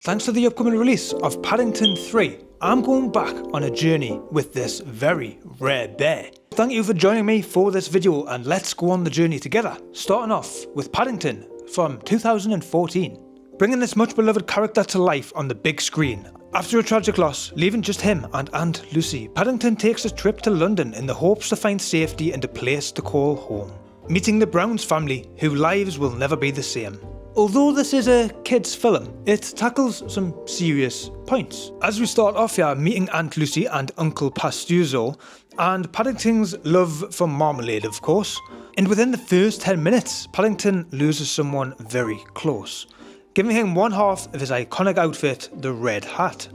Thanks to the upcoming release of Paddington 3, I'm going back on a journey with this very rare bear. Thank you for joining me for this video and let's go on the journey together, starting off with Paddington from 2014. Bringing this much beloved character to life on the big screen. After a tragic loss, leaving just him and Aunt Lucy, Paddington takes a trip to London in the hopes to find safety and a place to call home. Meeting the Browns family, whose lives will never be the same. Although this is a kids film, it tackles some serious points. As we start off here meeting Aunt Lucy and Uncle Pastuzzo, and Paddington's love for marmalade of course, and within the first 10 minutes Paddington loses someone very close, giving him one half of his iconic outfit, the red hat.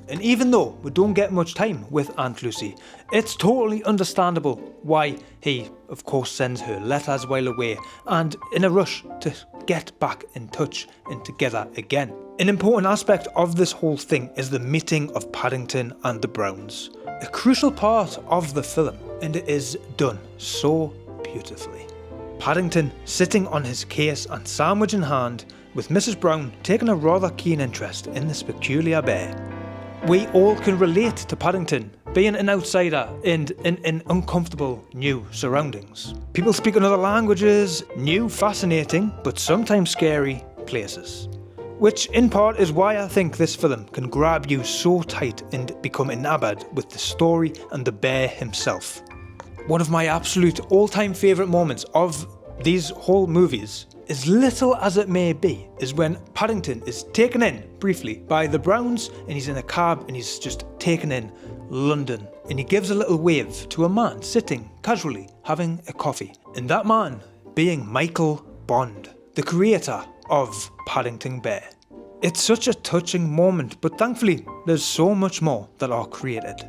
And even though we don't get much time with Aunt Lucy, it's totally understandable why he, of course, sends her letters while away and in a rush to get back in touch and together again. An important aspect of this whole thing is the meeting of Paddington and the Browns. A crucial part of the film, and it is done so beautifully. Paddington sitting on his case and sandwich in hand, with Mrs. Brown taking a rather keen interest in this peculiar bear. We all can relate to Paddington being an outsider and in uncomfortable new surroundings. People speak in other languages, new, fascinating, but sometimes scary places. Which in part is why I think this film can grab you so tight and become enamored with the story and the bear himself. One of my absolute all-time favourite moments of these whole movies, as little as it may be, is when Paddington is taken in briefly by the Browns and he's in a cab and he's just taken in London and he gives a little wave to a man sitting casually having a coffee, and that man being Michael Bond, the creator of Paddington Bear. It's such a touching moment, but thankfully there's so much more that are created.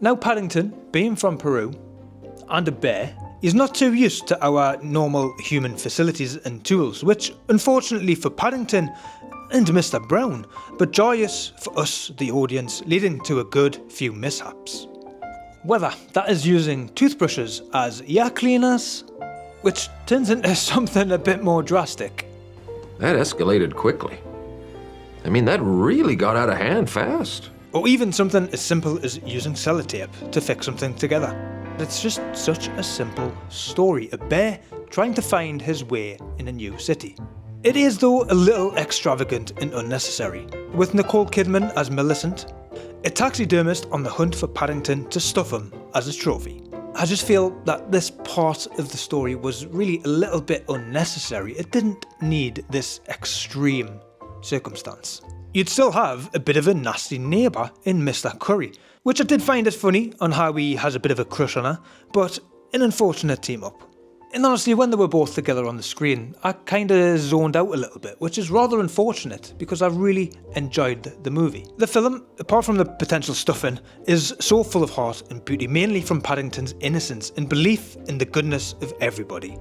Now Paddington, being from Peru and a bear, he's not too used to our normal human facilities and tools, which unfortunately for Paddington and Mr. Brown, but joyous for us the audience, leading to a good few mishaps. Whether that is using toothbrushes as ear cleaners, which turns into something a bit more drastic. That escalated quickly. I mean, that really got out of hand fast. Or even something as simple as using sellotape to fix something together. It's just such a simple story, a bear trying to find his way in a new city. It is though a little extravagant and unnecessary, with Nicole Kidman as Millicent, a taxidermist on the hunt for Paddington to stuff him as a trophy. I just feel that this part of the story was really a little bit unnecessary. It didn't need this extreme circumstance. You'd still have a bit of a nasty neighbour in Mr. Curry, which I did find it funny on how he has a bit of a crush on her, but an unfortunate team up. And honestly, when they were both together on the screen, I kinda zoned out a little bit, which is rather unfortunate because I really enjoyed the movie. The film, apart from the potential stuffing, is so full of heart and beauty, mainly from Paddington's innocence and belief in the goodness of everybody.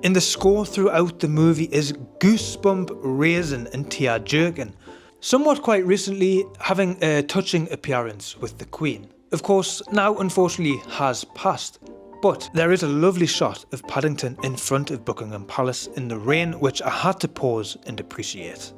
And the score throughout the movie is goosebump raising and tear jerking. Somewhat quite recently having a touching appearance with the Queen. Of course, now unfortunately has passed, but there is a lovely shot of Paddington in front of Buckingham Palace in the rain which I had to pause and appreciate.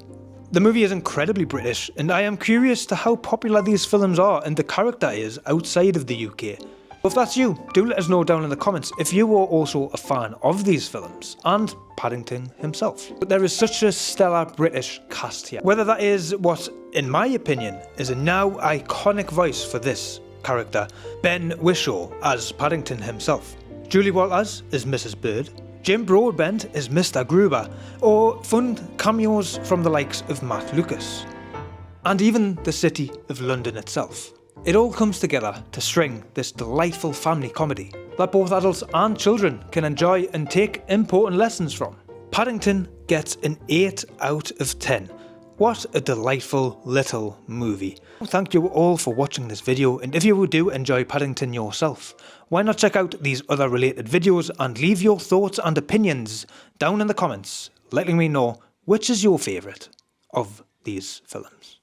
The movie is incredibly British and I am curious to how popular these films are and the character is outside of the UK. If that's you, do let us know down in the comments if you are also a fan of these films and Paddington himself. But there is such a stellar British cast here. Whether that is what, in my opinion, is a now iconic voice for this character, Ben Whishaw as Paddington himself, Julie Walters as Mrs. Bird, Jim Broadbent as Mr. Gruber, or fun cameos from the likes of Matt Lucas, and even the city of London itself. It all comes together to string this delightful family comedy that both adults and children can enjoy and take important lessons from. Paddington gets an 8 out of 10. What a delightful little movie. Thank you all for watching this video, and if you do enjoy Paddington yourself, why not check out these other related videos and leave your thoughts and opinions down in the comments, letting me know which is your favourite of these films.